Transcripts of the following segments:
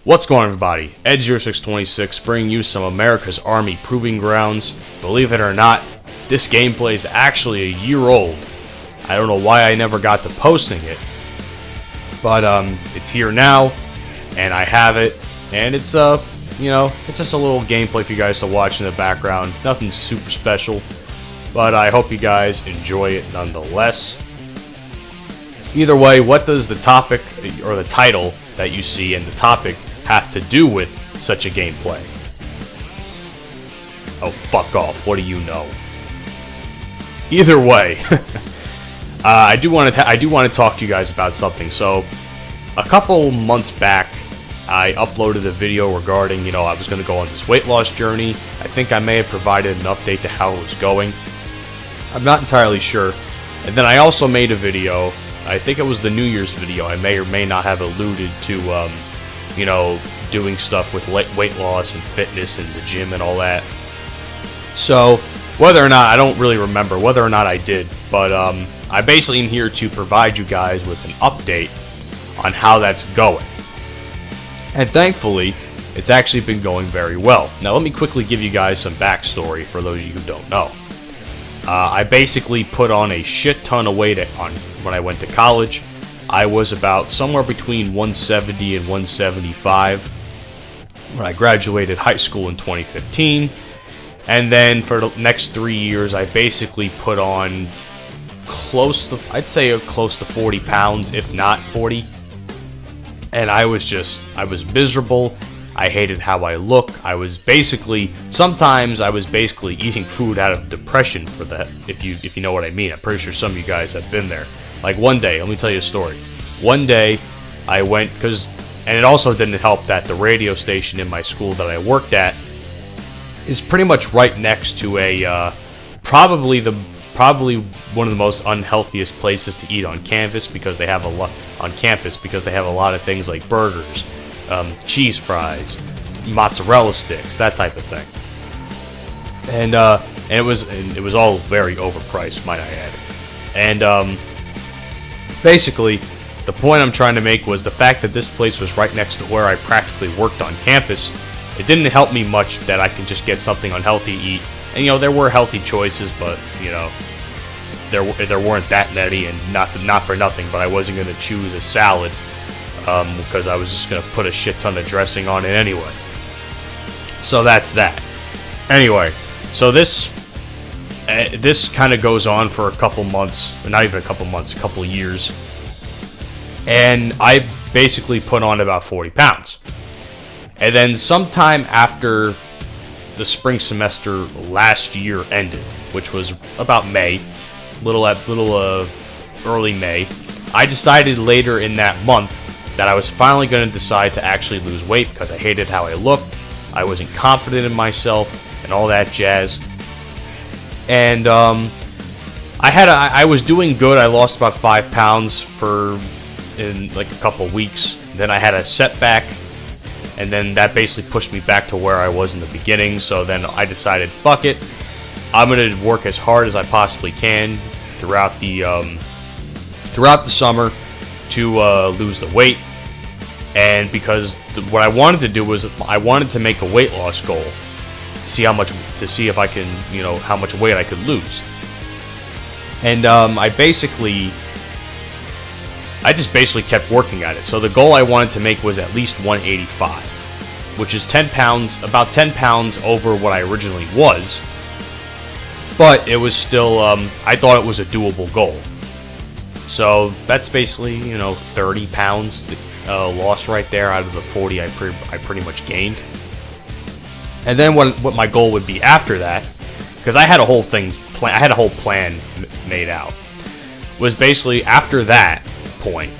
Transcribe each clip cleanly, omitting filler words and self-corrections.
What's going on, everybody? Edge0626 bringing you some America's Army Proving Grounds. Believe it or not, this gameplay is actually a year old. I don't know why I never got to posting it, but it's here now, and I have it, and it's it's just a little gameplay for you guys to watch in the background. Nothing super special, but I hope you guys enjoy it nonetheless. Either way, what does the topic or the title that you see and the topic have to do with such a gameplay? Oh, fuck off. What do you know? Either way, I do want to talk to you guys about something. So, a couple months back, I uploaded a video regarding, I was going to go on this weight loss journey. I think I may have provided an update to how it was going. I'm not entirely sure. And then I also made a video, I think it was the New Year's video. I may or may not have alluded to, doing stuff with weight loss and fitness and the gym and all that. So, whether or not, I don't really remember whether or not I did, but I basically am here to provide you guys with an update on how that's going. And thankfully, it's actually been going very well. Now, let me quickly give you guys some backstory for those of you who don't know. I basically put on a shit ton of weight when I went to college. I was about somewhere between 170 and 175 when I graduated high school in 2015. And then for the next 3 years, I basically put on I'd say close to 40 pounds, if not 40. And I was miserable. I hated how I look. Sometimes I was basically eating food out of depression for that, if you know what I mean. I'm pretty sure some of you guys have been there. Like one day, let me tell you a story. One day, I went, and it also didn't help that the radio station in my school that I worked at is pretty much right next to a, probably one of the most unhealthiest places to eat on campus because they have a lot of things like burgers, cheese fries, mozzarella sticks, that type of thing. And it was all very overpriced, might I add. And basically, the point I'm trying to make was the fact that this place was right next to where I practically worked on campus. It didn't help me much that I could just get something unhealthy to eat. And there were healthy choices, but there weren't that many, and not for nothing. But I wasn't going to choose a salad because I was just going to put a shit ton of dressing on it anyway. So that's that. Anyway, so this kind of goes on for a couple months, not even a couple months, a couple years, and I basically put on about 40 pounds. And then sometime after the spring semester last year ended, which was about May, little early May, I decided later in that month that I was finally going to decide to actually lose weight because I hated how I looked, I wasn't confident in myself, and all that jazz. And I was doing good. I lost about 5 pounds in like a couple weeks. Then I had a setback, and then that basically pushed me back to where I was in the beginning. So then I decided, fuck it, I'm gonna work as hard as I possibly can throughout the summer to lose the weight. And because what I wanted to do was I wanted to make a weight loss goal to see if I can, how much weight I could lose. And I just basically kept working at it. So the goal I wanted to make was at least 185, which is about 10 pounds over what I originally was. But it was still, I thought it was a doable goal. So that's basically, 30 pounds lost right there out of the 40 I pretty much gained. And then what my goal would be after that, because I had a whole plan made out, was basically after that point,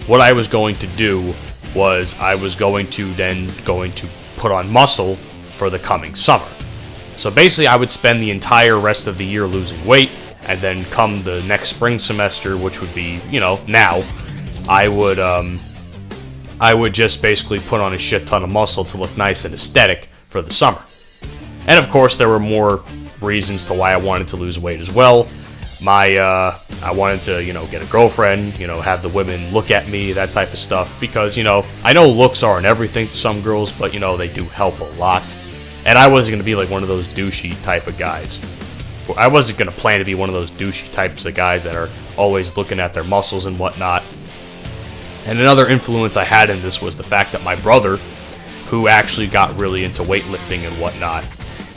what I was going to do was I was going to put on muscle for the coming summer. So basically I would spend the entire rest of the year losing weight, and then come the next spring semester, which would be, now, I would just basically put on a shit ton of muscle to look nice and aesthetic for the summer. And of course there were more reasons to why I wanted to lose weight as well. I wanted to, you know, get a girlfriend, you know, have the women look at me, that type of stuff, because, you know, I know looks aren't everything to some girls, but, you know, they do help a lot. And I wasn't going to be like one of those douchey type of guys. I wasn't going to plan to be one of those douchey types of guys that are always looking at their muscles and whatnot. And another influence I had in this was the fact that my brother, who actually got really into weightlifting and whatnot,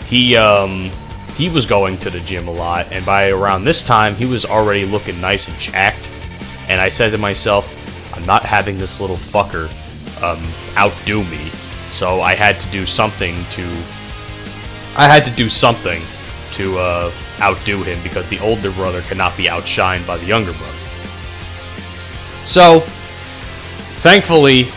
he was going to the gym a lot, and by around this time, he was already looking nice and jacked. And I said to myself, I'm not having this little fucker outdo me. So I had to do something to outdo him, because the older brother cannot be outshined by the younger brother. So, thankfully,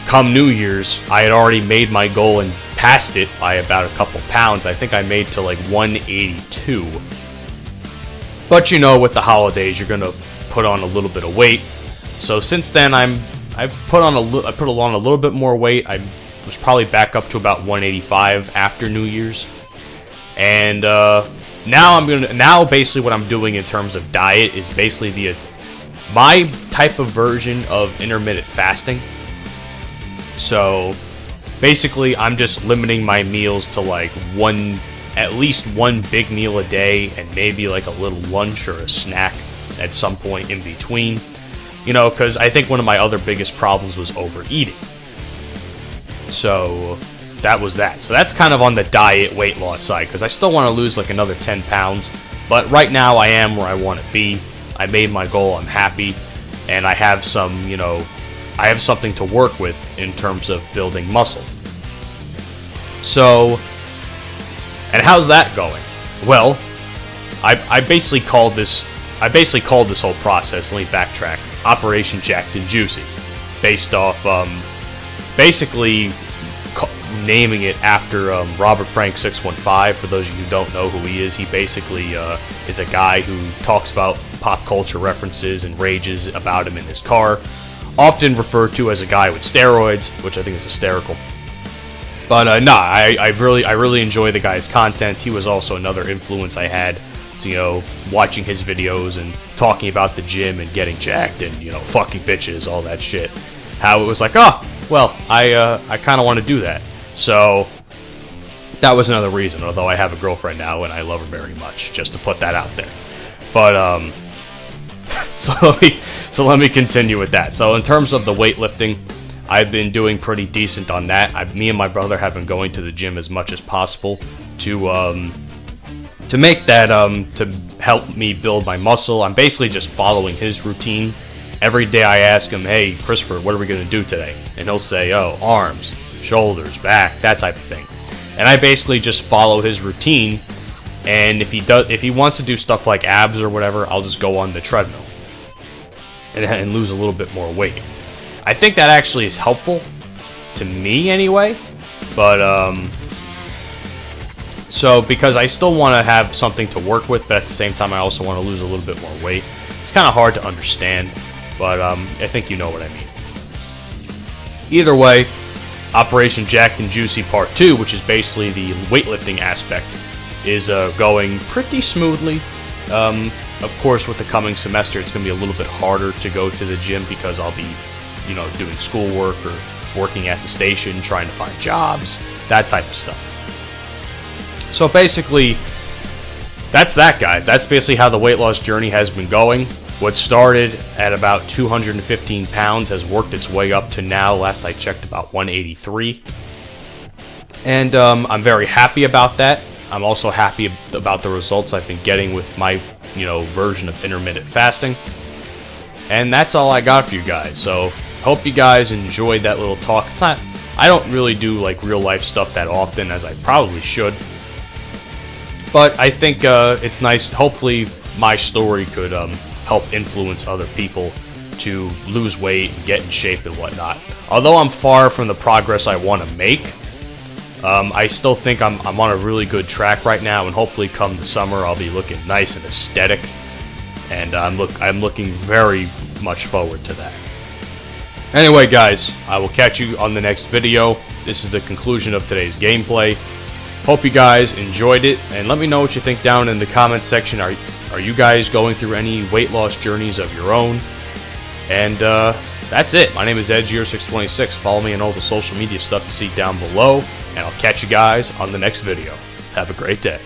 come New Year's, I had already made my goal and passed it by about a couple pounds. I think I made to like 182. But you know, with the holidays, you're gonna put on a little bit of weight. So since then, I've put on a little bit more weight. I was probably back up to about 185 after New Year's. And now basically what I'm doing in terms of diet is basically my type of version of intermittent fasting. So basically, I'm just limiting my meals to like at least one big meal a day, and maybe like a little lunch or a snack at some point in between. You know, because I think one of my other biggest problems was overeating. So that was that. So that's kind of on the diet weight loss side, because I still want to lose like another 10 pounds. But right now I am where I want to be. I made my goal. I'm happy. And I have some, you know, I have something to work with in terms of building muscle. So, and how's that going? Well, I basically called this whole process, let me backtrack, Operation Jacked and Juicy, based off basically naming it after Robert Frank 615. For those of you who don't know who he basically is a guy who talks about pop culture references and rages about him in his car. Often referred to as a guy with steroids, which I think is hysterical. But I really enjoy the guy's content. He was also another influence I had, to, you know, watching his videos and talking about the gym and getting jacked and, you know, fucking bitches, all that shit. How it was like, oh, well, I kind of want to do that. So that was another reason. Although I have a girlfriend now and I love her very much, just to put that out there. But So let me continue with that. So in terms of the weightlifting, I've been doing pretty decent on that. Me and my brother have been going to the gym as much as possible to make that to help me build my muscle. I'm basically just following his routine. Every day I ask him, "Hey, Christopher, what are we going to do today?" And he'll say, "Oh, arms, shoulders, back, that type of thing." And I basically just follow his routine. And if he wants to do stuff like abs or whatever, I'll just go on the treadmill and lose a little bit more weight. I think that actually is helpful to me anyway. But so because I still want to have something to work with, but at the same time I also want to lose a little bit more weight. It's kind of hard to understand, but I think you know what I mean. Either way, Operation Jacked and Juicy Part 2, which is basically the weightlifting aspect, is going pretty smoothly. Of course, with the coming semester, it's going to be a little bit harder to go to the gym because I'll be, you know, doing schoolwork or working at the station, trying to find jobs, that type of stuff. So basically, that's that, guys. That's basically how the weight loss journey has been going. What started at about 215 pounds has worked its way up to now, last I checked, about 183. And I'm very happy about that. I'm also happy about the results I've been getting with my, you know, version of intermittent fasting. And that's all I got for you guys. So hope you guys enjoyed that little talk. I don't really do like real life stuff that often, as I probably should. But I think it's nice. Hopefully my story could help influence other people to lose weight and get in shape and whatnot. Although I'm far from the progress I want to make, I still think I'm on a really good track right now, and hopefully come the summer I'll be looking nice and aesthetic, and I'm looking very much forward to that. Anyway, guys, I will catch you on the next video. This is the conclusion of today's gameplay. Hope you guys enjoyed it, and let me know what you think down in the comment section. Are you guys going through any weight loss journeys of your own? And that's it. My name is Edge0626. Follow me on all the social media stuff you see down below, and I'll catch you guys on the next video. Have a great day.